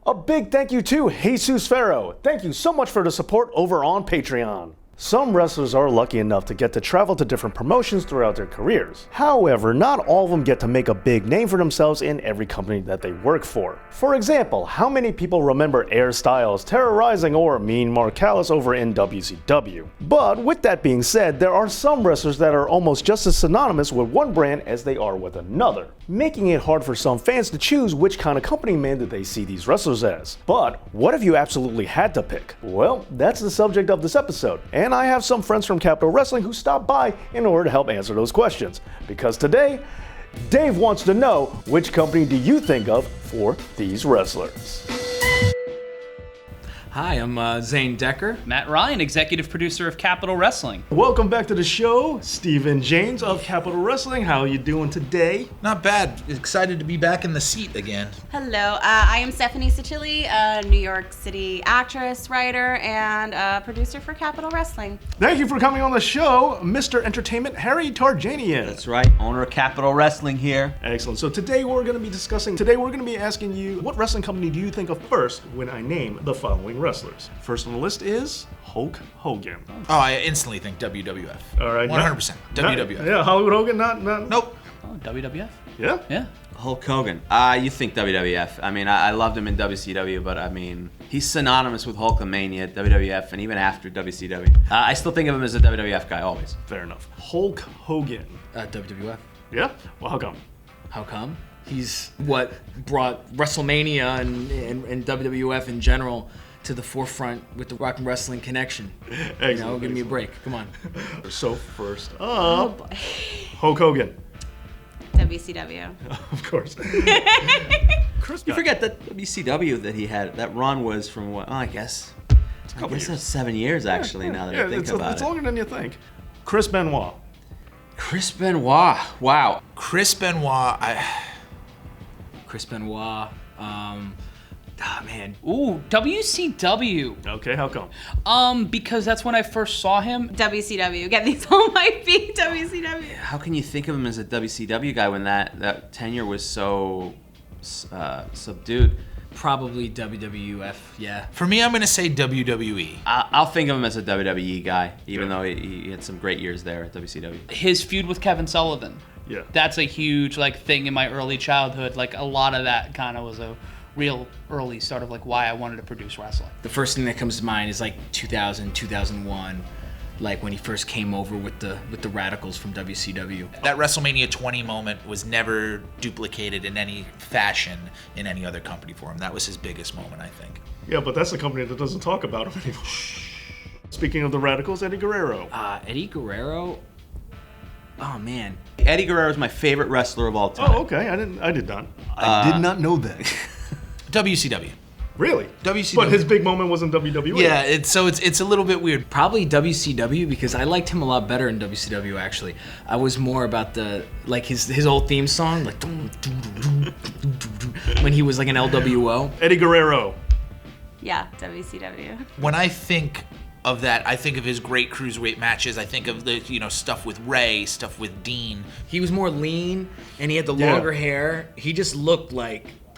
A big thank you to Jesus Ferro. Thank you so much for the support over on Patreon. Some wrestlers are lucky enough to get to travel to different promotions throughout their careers. However, not all of them get to make a big name for themselves in every company that they work for. For example, how many people remember Air Styles terrorizing or Mean Mark Callis over in WCW? But with that being said, there are some wrestlers that are almost just as synonymous with one brand as they are with another, making it hard for some fans to choose which kind of company man that they see these wrestlers as. But what if you absolutely had to pick? Well, that's the subject of this episode, and I have some friends from Capital Wrestling who stopped by in order to help answer those questions. Because today, Dave wants to know, which company do you think of for these wrestlers? Hi, I'm Zane Decker. Matt Ryan, executive producer of Capital Wrestling. Welcome back to the show, Stephen James of Capital Wrestling. How are you doing today? Not bad. Excited to be back in the seat again. Hello, I am Stephanie Sicily, a New York City actress, writer, and producer for Capital Wrestling. Thank you for coming on the show, Mr. Entertainment Harry Tarjanian. That's right, owner of Capital Wrestling here. Excellent. So today we're going to be asking you, what wrestling company do you think of first when I name the following wrestlers? First on the list is Hulk Hogan. Oh, I instantly think WWF. All right. 100%. WWF. Yeah, Hollywood Hogan, not. Nope. Oh, WWF? Yeah? Yeah. Hulk Hogan. You think WWF. I mean, I loved him in WCW, but I mean, he's synonymous with Hulkamania, WWF, and even after WCW. I still think of him as a WWF guy, always. Fair enough. Hulk Hogan. WWF. Yeah? Well, how come? How come? He's what brought WrestleMania and WWF in general to the forefront with the Rock and Wrestling connection. Excellent. Give me a break. Come on. So first up, Oh boy. Hulk Hogan. WCW. Of course. You forget that WCW that he had, that run was from what? Oh, I guess that's 7 years actually. Now that I think about it's it. longer than you think. Chris Benoit. Chris Benoit. Wow. Chris Benoit. Chris Benoit. Man. Ooh, WCW. Okay, how come? Because that's when I first saw him. WCW. Again, these all might be WCW. How can you think of him as a WCW guy when that tenure was so subdued? Probably WWF, yeah. For me, I'm going to say WWE. I'll think of him as a WWE guy, even though he had some great years there at WCW. His feud with Kevin Sullivan. Yeah. That's a huge thing in my early childhood. A lot of that kind of was a real early start of why I wanted to produce wrestling. The first thing that comes to mind is 2000, 2001, when he first came over with the Radicals from WCW. That WrestleMania 20 moment was never duplicated in any fashion in any other company for him. That was his biggest moment, I think. Yeah, but that's a company that doesn't talk about him anymore. Speaking of the Radicals, Eddie Guerrero. Eddie Guerrero? Oh, man. Eddie Guerrero is my favorite wrestler of all time. Oh, okay. I did not. I did not know that. WCW. Really? WCW. But his big moment was in WWE. Yeah, it's a little bit weird. Probably WCW because I liked him a lot better in WCW actually. I was more about the his old theme song when he was an LWO. Eddie Guerrero. Yeah, WCW. When I think of that, I think of his great cruiserweight matches. I think of the stuff with Ray, stuff with Dean. He was more lean and he had the longer hair. He just looked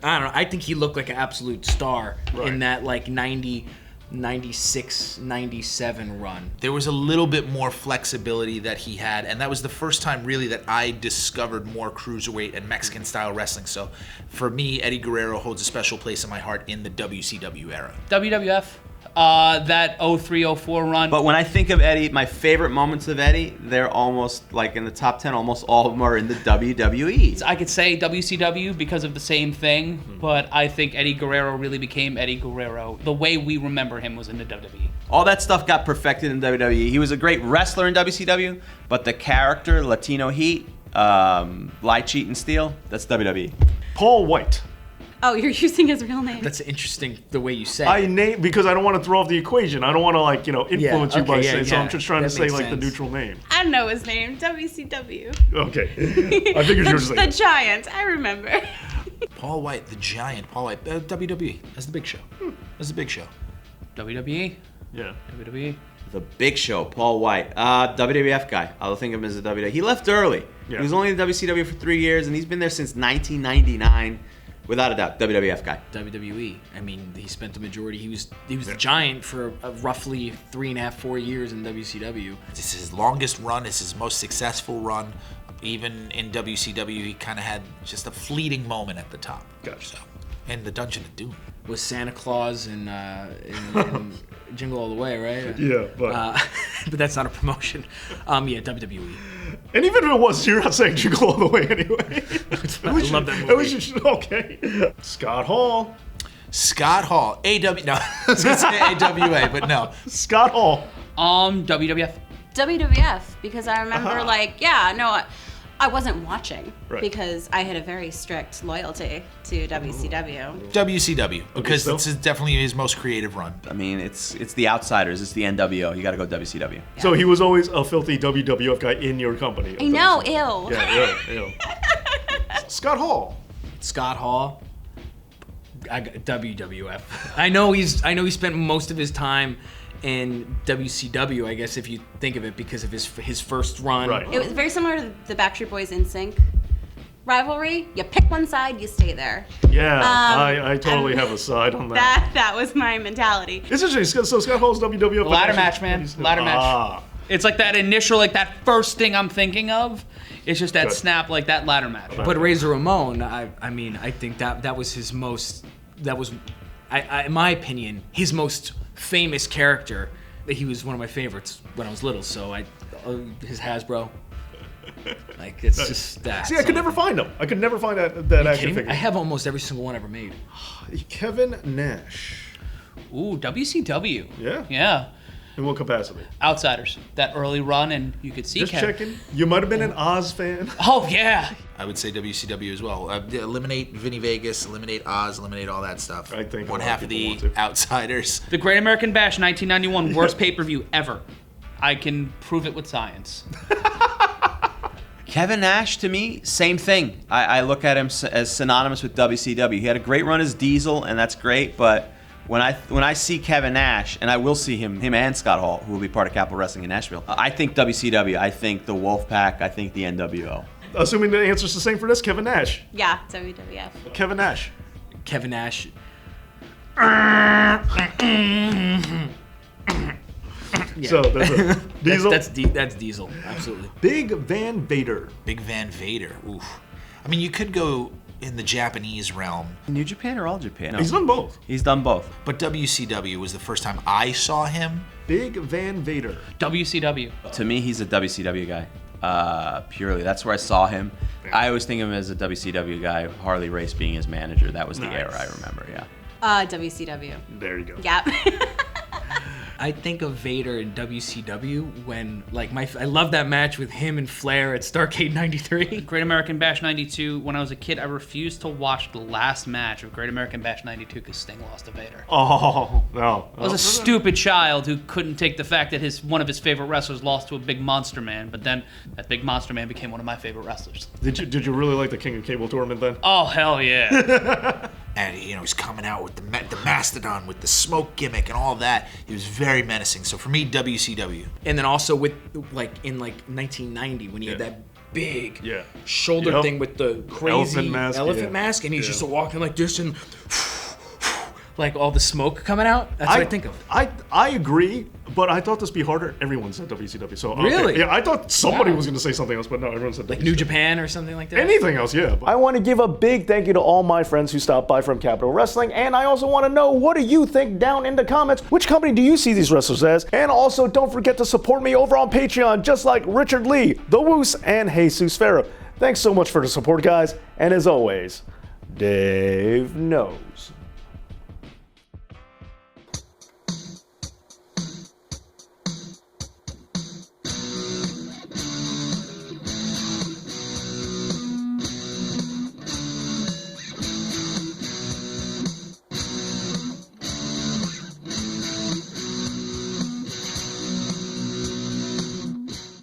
I don't know. I think he looked like an absolute star in that 90, 96, 97 run. There was a little bit more flexibility that he had, and that was the first time really that I discovered more cruiserweight and Mexican style wrestling. So for me, Eddie Guerrero holds a special place in my heart in the WCW era. WWF. That 03-04 run. But when I think of Eddie, my favorite moments of Eddie, they're almost in the top 10. Almost all of them are in the WWE. I could say WCW because of the same thing, but I think Eddie Guerrero really became Eddie Guerrero. The way we remember him was in the WWE. All that stuff got perfected in WWE. He was a great wrestler in WCW, but the character, Latino Heat, Lie, Cheat, and Steal, that's WWE. Paul Wight. Oh, you're using his real name. That's interesting the way you say it. Because I don't want to throw off the equation. I don't want to influence you by saying. So I'm just trying to say the neutral name. I know his name. WCW. Okay. I figured you were saying the Giant. I remember. Paul Wight, the Giant. Paul Wight, WWE. That's the Big Show. That's the Big Show. WWE. Yeah. WWE. The Big Show, Paul Wight. WWF guy. I'll think of him as a WWE. He left early. Yeah. He was only in WCW for 3 years, and he's been there since 1999. Without a doubt, WWF guy. WWE. I mean, he spent the majority. He was the Giant for roughly 3.5, 4 years in WCW. This is his longest run. It's his most successful run. Even in WCW, he kind of had just a fleeting moment at the top. Gotcha. So, and the Dungeon of Doom. Was Santa Claus in Jingle All the Way, right? Yeah, but but that's not a promotion. Yeah, WWE. and even if it was, you're not saying Jingle All the Way anyway. I love that movie. It was just, okay. Scott Hall. Scott Hall. No, I was going to say AWA, but no. Scott Hall. WWF. WWF, because I remember I wasn't watching Right. because I had a very strict loyalty to WCW. WCW, because so? this is definitely his most creative run. I mean, it's the outsiders. It's the NWO. You got to go WCW. So he was always a filthy WWF guy in your company. I know, ew. Yeah. Scott Hall. Scott Hall. I got WWF. I know he spent most of his time in WCW, I guess, if you think of it, because of his first run. Right. It was very similar to the Backstreet Boys NSYNC rivalry. You pick one side, you stay there. Yeah, I totally have a side on that. That was my mentality. It's interesting. So Scott Hall's WWF. Ladder match, man. Ladder match. It's like that initial, like that first thing I'm thinking of. It's just that Good. snap, like that ladder match. But Razor Ramon, I mean, I think that was his most. That was, in my opinion, his most famous character. He was one of my favorites when I was little. So his Hasbro. Like, it's just that. See, I could never find him. I could never find that action figure. I have almost every single one ever made. Kevin Nash. Ooh, WCW. Yeah. Yeah. In what capacity? Outsiders. That early run, and you could see Just Kevin. checking. You might have been an Oz fan. Oh, yeah. I would say WCW as well. Eliminate Vinny Vegas, eliminate Oz, eliminate all that stuff. I think a one lot half of of people the want to. outsiders. The Great American Bash 1991, worst pay-per-view ever. I can prove it with science. Kevin Nash, to me, same thing. I look at him as synonymous with WCW. He had a great run as Diesel, and that's great, but when I see Kevin Nash, and I will see him and Scott Hall, who will be part of Capital Wrestling in Nashville, I think WCW, I think the Wolfpack, I think the NWO. Assuming the answer's the same for this, Kevin Nash. Yeah, WWF. Kevin Nash. Kevin Nash. So that's a Diesel. That's Diesel. Absolutely. Big Van Vader. Big Van Vader. Oof. I mean, you could go in the Japanese realm, New Japan or All Japan? No. He's done both. He's done both. but WCW was the first time I saw him. Big Van Vader. WCW. To me, he's a WCW guy. Purely. That's where I saw him. I always think of him as a WCW guy, Harley Race being his manager. That was the Nice. era I remember, yeah. WCW. There you go. Yep. I think of Vader in WCW when, like, I love that match with him and Flair at Starrcade '93. Great American Bash 92. When I was a kid, I refused to watch the last match of Great American Bash 92 because Sting lost to Vader. Oh, no. I was a stupid child who couldn't take the fact that one of his favorite wrestlers lost to a big monster man, but then that big monster man became one of my favorite wrestlers. Did you really like the King of Cable tournament then? Oh, hell yeah. And he's coming out with the Mastodon with the smoke gimmick and all that. He was very menacing. So for me, WCW. And then also with, in 1990 when he had that big shoulder Yep. thing with the crazy Elephant mask, mask, and he's Yeah. just walking like this and like all the smoke coming out. That's what I think of. I agree, but I thought this would be harder. Everyone said WCW. So okay. Really? Yeah, I thought somebody was going to say something else, but no, everyone said Like WCW. New Japan or something like that. Anything else, yeah. I want to give a big thank you to all my friends who stopped by from Capital Wrestling, and I also want to know, what do you think down in the comments? Which company do you see these wrestlers as? And also, don't forget to support me over on Patreon, just like Richard Lee, The Woos, and Jesus Farrow. Thanks so much for the support, guys, and as always, Dave knows.